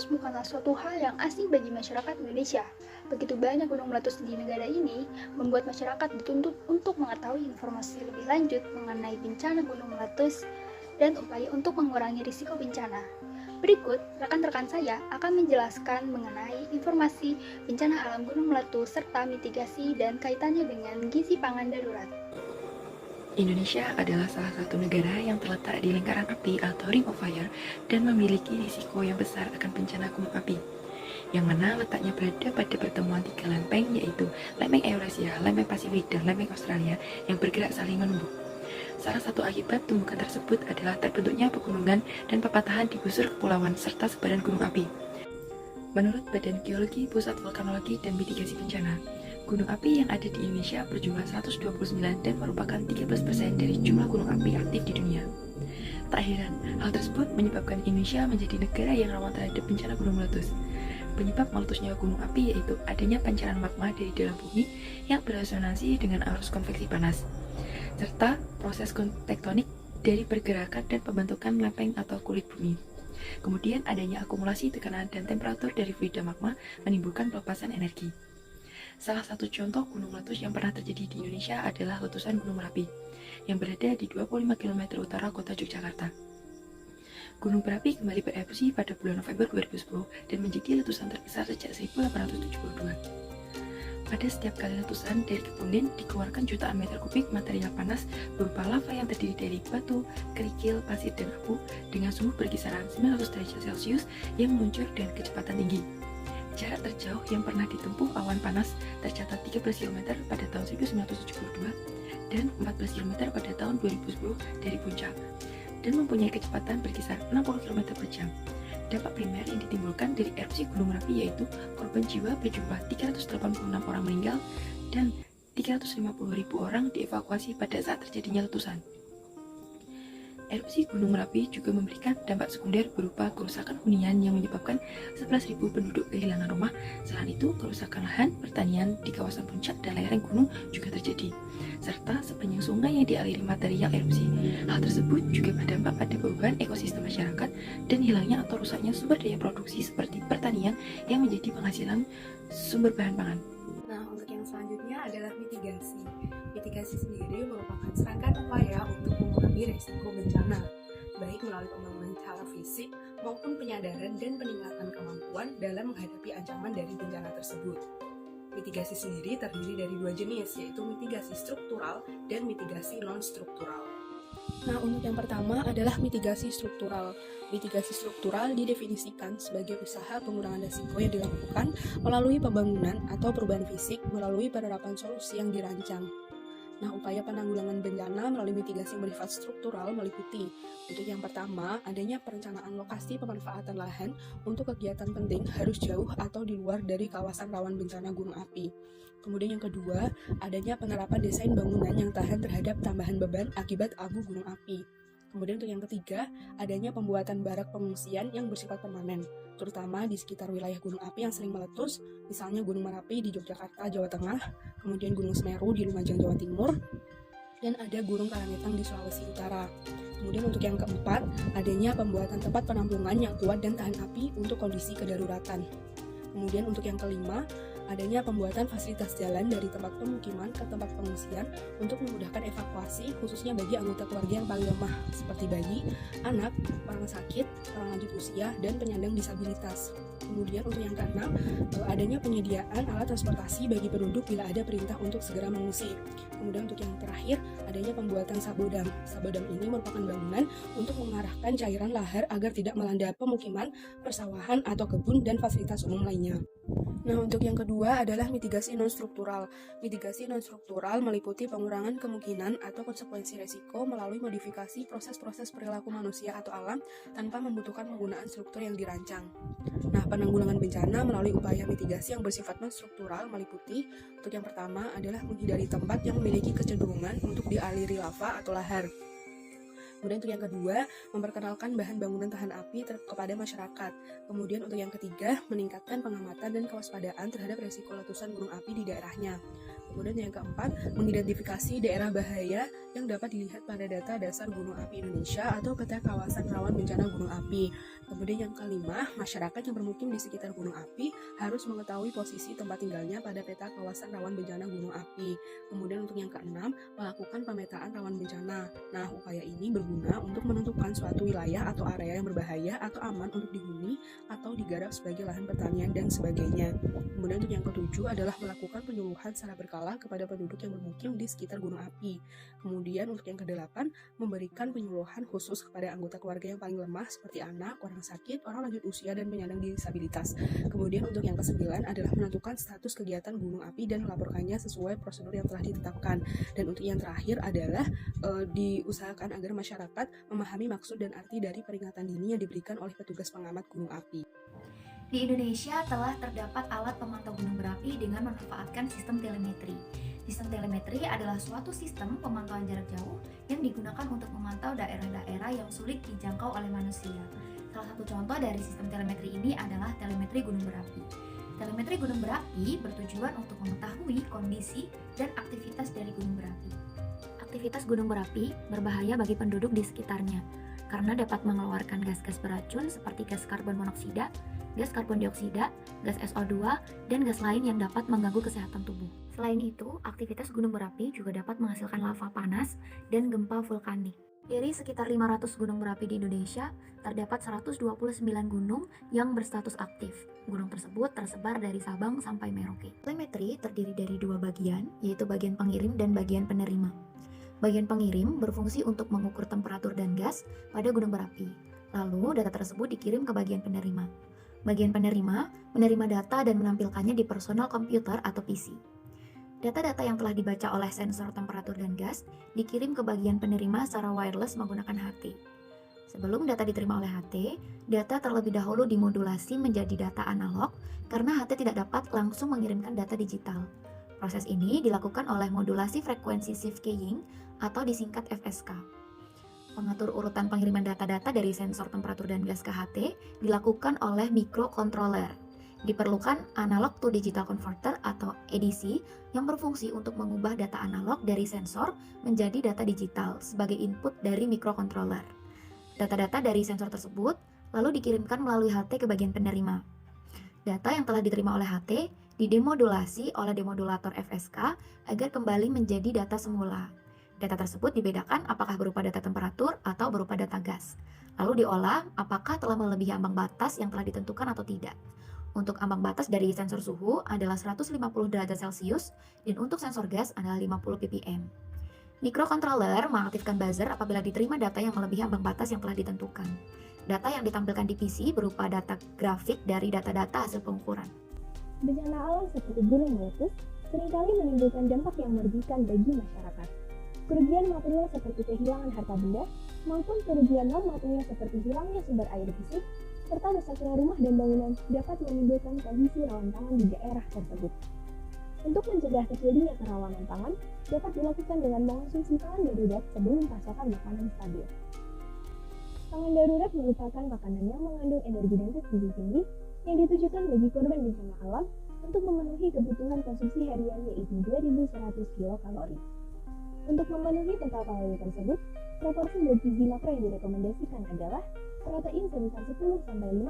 meletus bukanlah suatu hal yang asing bagi masyarakat Indonesia. Begitu banyak gunung meletus di negara ini, membuat masyarakat dituntut untuk mengetahui informasi lebih lanjut mengenai bencana gunung meletus dan upaya untuk mengurangi risiko bencana. Berikut, rekan-rekan saya akan menjelaskan mengenai informasi bencana alam gunung meletus serta mitigasi dan kaitannya dengan gizi pangan darurat. Indonesia adalah salah satu negara yang terletak di lingkaran api atau ring of fire dan memiliki risiko yang besar akan bencana gunung api, yang mana letaknya berada pada pertemuan tiga lempeng, yaitu lempeng Eurasia, lempeng Pasifik, dan lempeng Australia yang bergerak saling menumbuk. Salah satu akibat tumbukan tersebut adalah terbentuknya pegunungan dan pepatahan di busur kepulauan serta sebaran gunung api. Menurut Badan Geologi, Pusat Vulkanologi dan Mitigasi Bencana, gunung api yang ada di Indonesia berjumlah 129 dan merupakan 13% dari jumlah gunung api aktif di dunia. Tak heran, hal tersebut menyebabkan Indonesia menjadi negara yang rawan terhadap bencana gunung meletus. Penyebab meletusnya gunung api yaitu adanya pancaran magma dari dalam bumi yang beresonansi dengan arus konveksi panas, serta proses tektonik dari pergerakan dan pembentukan lempeng atau kulit bumi. Kemudian adanya akumulasi tekanan dan temperatur dari fluida magma menimbulkan pelepasan energi. Salah satu contoh gunung meletus yang pernah terjadi di Indonesia adalah letusan Gunung Merapi, yang berada di 25 km utara kota Yogyakarta. Gunung Merapi kembali bererupsi pada bulan November 2010 dan menjadi letusan terbesar sejak 1872. Pada setiap kali letusan dari kepunden dikeluarkan jutaan meter kubik material panas berupa lava yang terdiri dari batu, kerikil, pasir, dan abu dengan suhu berkisaran 900 derajat Celcius yang meluncur dengan kecepatan tinggi. Jarak terjauh yang pernah ditempuh awan panas tercatat 13 km pada tahun 1972 dan 14 km pada tahun 2010 dari puncak, dan mempunyai kecepatan berkisar 60 km per jam. Dampak primer yang ditimbulkan dari erupsi Gunung Merapi yaitu korban jiwa berjumlah 386 orang meninggal dan 350.000 orang dievakuasi pada saat terjadinya letusan. Erupsi Gunung Merapi juga memberikan dampak sekunder berupa kerusakan hunian yang menyebabkan 11.000 penduduk kehilangan rumah. Selain itu, kerusakan lahan pertanian di kawasan puncak dan lereng gunung juga terjadi, serta sepanjang sungai yang dialiri material erupsi. Hal tersebut juga berdampak pada perubahan ekosistem masyarakat dan hilangnya atau rusaknya sumber daya produksi seperti pertanian yang menjadi penghasilan sumber bahan pangan. Nah, untuk yang selanjutnya adalah mitigasi. Mitigasi sendiri merupakan serangkaian upaya untuk mengurangi resiko bencana, baik melalui pembangunan secara fisik maupun penyadaran dan peningkatan kemampuan dalam menghadapi ancaman dari bencana tersebut. Mitigasi sendiri terdiri dari dua jenis, yaitu mitigasi struktural dan mitigasi non-struktural. Nah, untuk yang pertama adalah mitigasi struktural. Mitigasi struktural didefinisikan sebagai usaha pengurangan risiko yang dilakukan melalui pembangunan atau perubahan fisik melalui penerapan solusi yang dirancang. Nah, upaya penanggulangan bencana melalui mitigasi yang bersifat struktural meliputi: untuk yang pertama, adanya perencanaan lokasi pemanfaatan lahan untuk kegiatan penting harus jauh atau di luar dari kawasan rawan bencana gunung api. Kemudian yang kedua, adanya penerapan desain bangunan yang tahan terhadap tambahan beban akibat abu gunung api. Kemudian untuk yang ketiga, adanya pembuatan barak pengungsian yang bersifat permanen, terutama di sekitar wilayah gunung api yang sering meletus, misalnya Gunung Merapi di Yogyakarta, Jawa Tengah, kemudian Gunung Semeru di Lumajang, Jawa Timur, dan ada Gunung Karangetang di Sulawesi Utara. Kemudian untuk yang keempat, adanya pembuatan tempat penampungan yang kuat dan tahan api untuk kondisi kedaruratan. Kemudian untuk yang kelima, adanya pembuatan fasilitas jalan dari tempat pemukiman ke tempat pengungsian untuk memudahkan evakuasi khususnya bagi anggota keluarga yang paling lemah seperti bayi, anak, orang sakit, orang lanjut usia, dan penyandang disabilitas. Kemudian untuk yang keenam, adanya penyediaan alat transportasi bagi penduduk bila ada perintah untuk segera mengungsi. Kemudian untuk yang terakhir, adanya pembuatan sabodam. Sabodam ini merupakan bangunan untuk mengarahkan cairan lahar agar tidak melanda pemukiman, persawahan, atau kebun dan fasilitas umum lainnya. Nah, untuk yang kedua adalah mitigasi non-struktural. Mitigasi non-struktural meliputi pengurangan kemungkinan atau konsekuensi resiko melalui modifikasi proses-proses perilaku manusia atau alam tanpa membutuhkan penggunaan struktur yang dirancang. Nah, penanggulangan bencana melalui upaya mitigasi yang bersifat non-struktural meliputi: untuk yang pertama adalah menghindari tempat yang memiliki kecenderungan untuk dialiri lava atau lahar. Kemudian untuk yang kedua, memperkenalkan bahan bangunan tahan api kepada masyarakat. Kemudian untuk yang ketiga, meningkatkan pengamatan dan kewaspadaan terhadap resiko letusan gunung api di daerahnya. Kemudian yang keempat, mengidentifikasi daerah bahaya yang dapat dilihat pada data dasar gunung api Indonesia atau peta kawasan rawan bencana gunung api. Kemudian yang kelima, masyarakat yang bermukim di sekitar gunung api harus mengetahui posisi tempat tinggalnya pada peta kawasan rawan bencana gunung api. Kemudian untuk yang keenam, melakukan pemetaan rawan bencana. Nah, upaya ini berguna untuk menentukan suatu wilayah atau area yang berbahaya atau aman untuk dihuni atau digarap sebagai lahan pertanian dan sebagainya. Kemudian untuk yang ketujuh adalah melakukan penyuluhan secara berkala kepada penduduk yang bermukim di sekitar gunung api. Kemudian untuk yang kedelapan, memberikan penyuluhan khusus kepada anggota keluarga yang paling lemah seperti anak, orang sakit, orang lanjut usia, dan penyandang disabilitas. Kemudian untuk yang kesembilan adalah menentukan status kegiatan gunung api dan melaporkannya sesuai prosedur yang telah ditetapkan. Dan untuk yang terakhir adalah diusahakan agar masyarakat memahami maksud dan arti dari peringatan dini yang diberikan oleh petugas pengamat gunung api. Di Indonesia telah terdapat alat pemantau gunung berapi dengan memanfaatkan sistem telemetri. Sistem telemetri adalah suatu sistem pemantauan jarak jauh yang digunakan untuk memantau daerah-daerah yang sulit dijangkau oleh manusia. Salah satu contoh dari sistem telemetri ini adalah telemetri gunung berapi. Telemetri gunung berapi bertujuan untuk mengetahui kondisi dan aktivitas dari gunung berapi. Aktivitas gunung berapi berbahaya bagi penduduk di sekitarnya karena dapat mengeluarkan gas-gas beracun seperti gas karbon monoksida, gas karbon dioksida, gas SO2, dan gas lain yang dapat mengganggu kesehatan tubuh. Selain itu, aktivitas gunung berapi juga dapat menghasilkan lava panas dan gempa vulkanik. Dari sekitar 500 gunung berapi di Indonesia, terdapat 129 gunung yang berstatus aktif. Gunung tersebut tersebar dari Sabang sampai Merauke. Telemetri terdiri dari dua bagian, yaitu bagian pengirim dan bagian penerima. Bagian pengirim berfungsi untuk mengukur temperatur dan gas pada gunung berapi. Lalu, data tersebut dikirim ke bagian penerima. Bagian penerima menerima data dan menampilkannya di personal komputer atau PC. Data-data yang telah dibaca oleh sensor temperatur dan gas dikirim ke bagian penerima secara wireless menggunakan HT. Sebelum data diterima oleh HT, data terlebih dahulu dimodulasi menjadi data analog karena HT tidak dapat langsung mengirimkan data digital. Proses ini dilakukan oleh modulasi frekuensi shift keying atau disingkat FSK. Pengatur urutan pengiriman data-data dari sensor temperatur dan gas ke HT dilakukan oleh microcontroller. Diperlukan analog to digital converter atau ADC yang berfungsi untuk mengubah data analog dari sensor menjadi data digital sebagai input dari microcontroller. Data-data dari sensor tersebut lalu dikirimkan melalui HT ke bagian penerima. Data yang telah diterima oleh HT didemodulasi oleh demodulator FSK agar kembali menjadi data semula. Data tersebut dibedakan apakah berupa data temperatur atau berupa data gas. Lalu diolah apakah telah melebihi ambang batas yang telah ditentukan atau tidak. Untuk ambang batas dari sensor suhu adalah 150 derajat Celcius dan untuk sensor gas adalah 50 ppm. Microcontroller mengaktifkan buzzer apabila diterima data yang melebihi ambang batas yang telah ditentukan. Data yang ditampilkan di PC berupa data grafik dari data-data hasil pengukuran. Bencana alam seperti gunung meletus seringkali menimbulkan dampak yang merugikan bagi masyarakat. Kerugian material seperti kehilangan harta benda maupun kerugian non-material seperti hilangnya sumber air bersih serta rusaknya rumah dan bangunan dapat menimbulkan kondisi rawan pangan di daerah tersebut. Untuk mencegah terjadinya kerawanan pangan, dapat dilakukan dengan mengonsumsi pangan darurat sebelum pasokan makanan stabil. Pangan darurat merupakan makanan yang mengandung energi dan gizi tinggi yang ditujukan bagi korban bencana alam untuk memenuhi kebutuhan konsumsi harian yaitu 2.100 kilokalori. Untuk memenuhi total kalori tersebut, proporsi zat gizi makro yang direkomendasikan adalah protein sebesar 10-15%,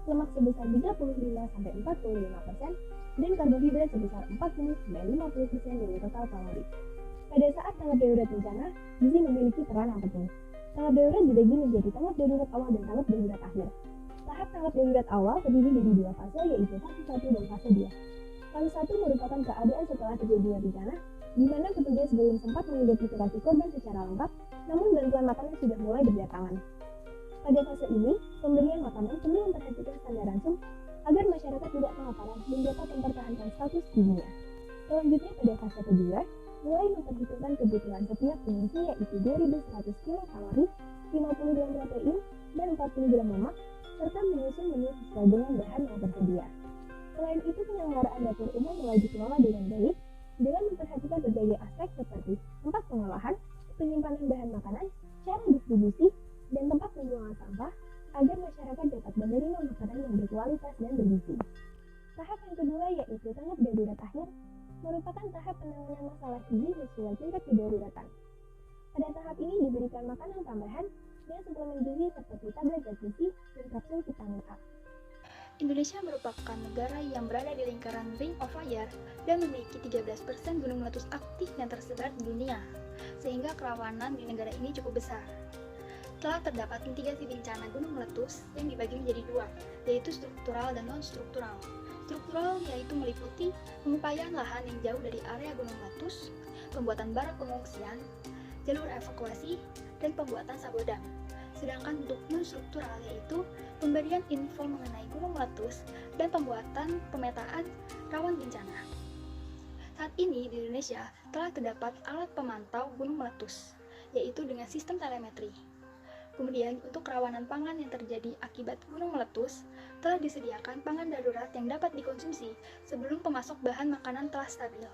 lemak sebesar 35-45%, dan karbohidrat sebesar 40-50% dari total kalori. Pada saat tanggap darurat bencana, gizi memiliki peran yang penting. Tanggap darurat dibagi menjadi tanggap darurat awal dan tanggap darurat akhir. Tahap tanggap darurat awal terdiri dari dua fase, yaitu fase 1 dan fase 2. Fase 1 merupakan keadaan setelah terjadinya bencana, di mana petugas belum sempat mengidentifikasi korban secara lengkap, namun bantuan makanan sudah mulai berdatangan. Pada fase ini, pemberian makanan perlu memperhatikan standar ransum agar masyarakat tidak kelaparan dan dapat mempertahankan status gizinya. Selanjutnya pada fase kedua, mulai memperhitungkan kebutuhan setiap pengungsi yaitu 2.100 kilokalori, 50 gram protein, dan 40 gram lemak, serta menyusun menu sesuai dengan bahan yang tersedia. Selain itu, penyelenggaraan dapur umum mulai dikelola dengan baik dengan memperhatikan berbagai aspek seperti tempat pengolahan, penyimpanan bahan makanan, cara distribusi, dan tempat pembuangan sampah agar masyarakat dapat menerima makanan yang berkualitas dan bergizi. Tahap yang kedua yaitu tanggap darurat akhir merupakan tahap penanganan masalah gizi sesuai tingkat kedaruratan. Pada tahap ini diberikan makanan tambahan dan suplemen gizi seperti tablet zat gizi dan kapsul vitamin A. Indonesia merupakan negara yang berada di lingkaran Ring of Fire dan memiliki 13% gunung meletus aktif yang tersebar di dunia, sehingga kerawanan di negara ini cukup besar. Telah terdapat mitigasi bencana gunung meletus yang dibagi menjadi dua, yaitu struktural dan non-struktural. Struktural yaitu meliputi pengupayan lahan yang jauh dari area gunung meletus, pembuatan barak pengungsian, jalur evakuasi, dan pembuatan sabodam. Sedangkan untuk non-struktural yaitu pemberian info mengenai gunung meletus dan pembuatan pemetaan rawan bencana. Saat ini di Indonesia telah terdapat alat pemantau gunung meletus, yaitu dengan sistem telemetri. Kemudian untuk kerawanan pangan yang terjadi akibat gunung meletus, telah disediakan pangan darurat yang dapat dikonsumsi sebelum pemasok bahan makanan telah stabil.